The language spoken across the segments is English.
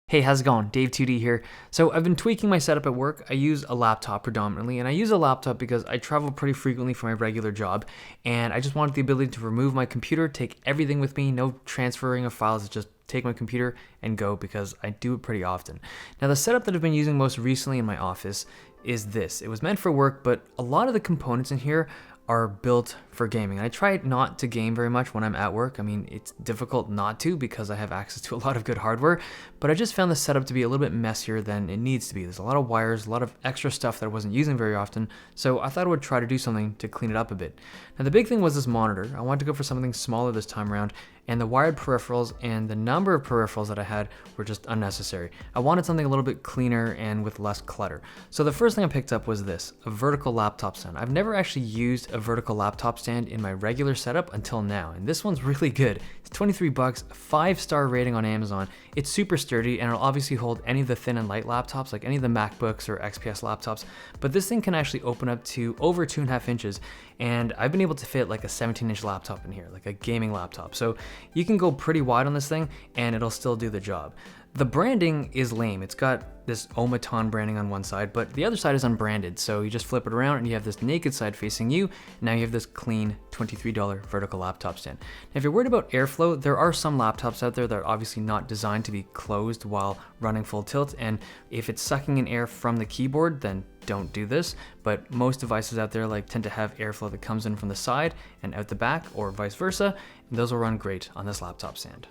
Hey, how's it going? Dave 2D here. So I've been tweaking my setup at work. I use a laptop predominantly, and I use a laptop because I travel pretty frequently for my regular job, and I just wanted the ability to remove my computer, take everything with me, no transferring of files, just take my computer and go because I do it pretty often. Now the setup that I've been using most recently in my office is this. It was meant for work, but a lot of the components in here are built for gaming. I try not to game very much when I'm at work. I mean, it's difficult not to because I have access to a lot of good hardware, but I just found the setup to be a little bit messier than it needs to be. There's a lot of wires, a lot of extra stuff that I wasn't using very often, so I thought I would try to do something to clean it up a bit. Now the big thing was this monitor. I wanted to go for something smaller this time around, and the wired peripherals and the number of peripherals that I had were just unnecessary. I wanted something a little bit cleaner and with less clutter. So the first thing I picked up was this, a vertical laptop stand. I've never actually used a vertical laptop stand in my regular setup until now, and this one's really good. It's 23 bucks, 5-star rating on Amazon. It's super sturdy and it'll obviously hold any of the thin and light laptops, like any of the MacBooks or XPS laptops, but this thing can actually open up to over 2.5 inches, and I've been able to fit like a 17-inch laptop in here, like a gaming laptop. So you can go pretty wide on this thing and it'll still do the job. The branding is lame. It's got this Omaton branding on one side, but the other side is unbranded. So you just flip it around and you have this naked side facing you. Now you have this clean $23 vertical laptop stand. Now, if you're worried about airflow, there are some laptops out there that are obviously not designed to be closed while running full tilt. And if it's sucking in air from the keyboard, then don't do this. But most devices out there tend to have airflow that comes in from the side and out the back, or vice versa. And those will run great on this laptop stand.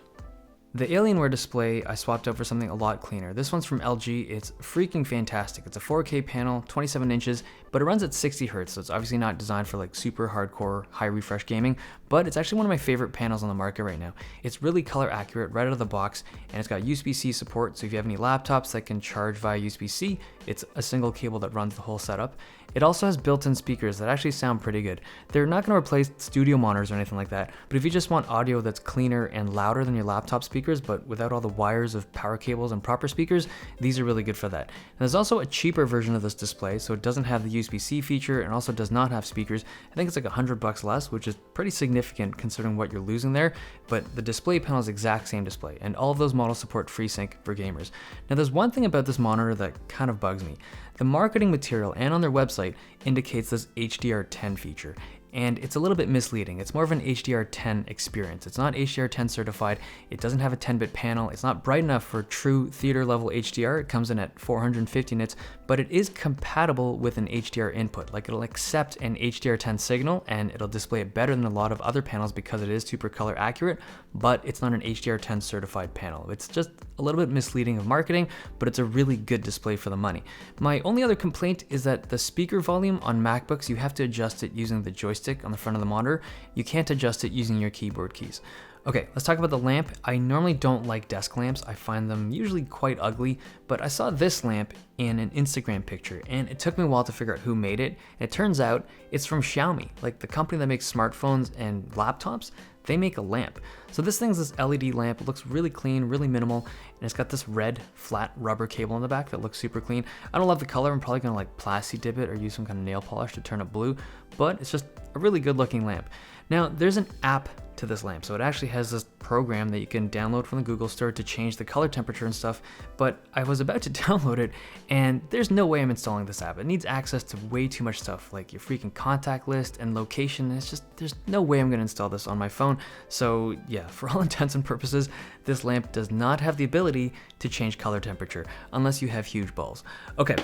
The Alienware display I swapped out for something a lot cleaner. This one's from LG. It's freaking fantastic. It's a 4K panel, 27 inches, but it runs at 60 Hz, so it's obviously not designed for super hardcore, high refresh gaming, but it's actually one of my favorite panels on the market right now. It's really color accurate right out of the box, and it's got USB-C support, so if you have any laptops that can charge via USB-C, it's a single cable that runs the whole setup. It also has built-in speakers that actually sound pretty good. They're not going to replace studio monitors or anything like that, but if you just want audio that's cleaner and louder than your laptop speakers, but without all the wires of power cables and proper speakers, these are really good for that. And there's also a cheaper version of this display, so it doesn't have the USB-C feature and also does not have speakers. I think it's like $100 less, which is pretty significant considering what you're losing there, but the display panel is the exact same display, and all of those models support FreeSync for gamers. Now there's one thing about this monitor that kind of bugs me. The marketing material and on their website indicates this HDR10 feature, and it's a little bit misleading. It's more of an HDR10 experience. It's not HDR10 certified. It doesn't have a 10-bit panel. It's not bright enough for true theater level HDR. It comes in at 450 nits, but it is compatible with an HDR input. It'll accept an HDR10 signal and it'll display it better than a lot of other panels because it is super color accurate, but it's not an HDR10 certified panel. It's just a little bit misleading of marketing, but it's a really good display for the money. My only other complaint is that the speaker volume on MacBooks, you have to adjust it using the joystick on the front of the monitor. You can't adjust it using your keyboard keys. Okay, let's talk about the lamp. I normally don't like desk lamps. I find them usually quite ugly, but I saw this lamp in an Instagram picture and it took me a while to figure out who made it. And it turns out it's from Xiaomi, the company that makes smartphones and laptops. They make a lamp. So this thing's this LED lamp. It looks really clean, really minimal, and it's got this red flat rubber cable in the back that looks super clean. I don't love the color. I'm probably gonna Plasti dip it or use some kind of nail polish to turn it blue, but it's just a really good looking lamp. Now there's an app to this lamp, so it actually has this program that you can download from the Google Store to change the color temperature and stuff, but I was about to download it and there's no way I'm installing this app. It needs access to way too much stuff, like your freaking contact list and location. It's just, there's no way I'm gonna install this on my phone. So yeah, for all intents and purposes, this lamp does not have the ability to change color temperature unless you have huge balls. Okay,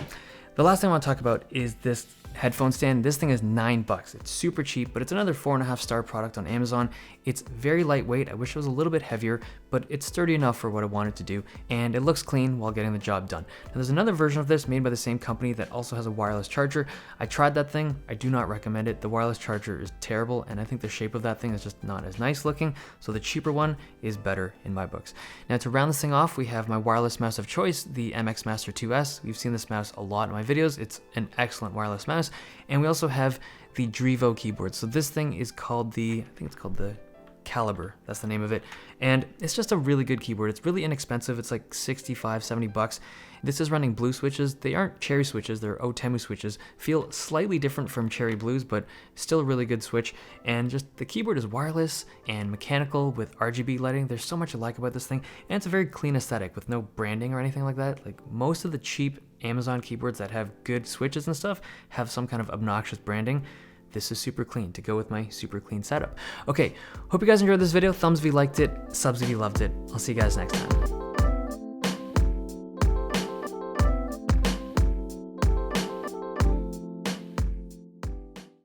the last thing I want to talk about is this headphone stand. This thing is $9. It's super cheap, but it's another 4.5-star product on Amazon. It's very lightweight. I wish it was a little bit heavier, but it's sturdy enough for what I wanted to do, and it looks clean while getting the job done. Now there's another version of this made by the same company that also has a wireless charger. I tried that thing. I do not recommend it. The wireless charger is terrible, and I think the shape of that thing is just not as nice looking, so the cheaper one is better in my books. Now to round this thing off, we have my wireless mouse of choice, the MX Master 2S. We've seen this mouse a lot in my videos. It's an excellent wireless mouse. And we also have the Drivo keyboard. So this thing is called I think it's called the Caliber, that's the name of it. And it's just a really good keyboard. It's really inexpensive. It's like 65, 70 bucks. This is running blue switches. They aren't Cherry switches, they're Otemu switches. Feel slightly different from Cherry Blues, but still a really good switch. And just the keyboard is wireless and mechanical with RGB lighting. There's so much I like about this thing. And it's a very clean aesthetic with no branding or anything like that. Like most of the cheap Amazon keyboards that have good switches and stuff have some kind of obnoxious branding. This is super clean to go with my super clean setup. Okay, hope you guys enjoyed this video. Thumbs if you liked it, subs if you loved it. I'll see you guys next time.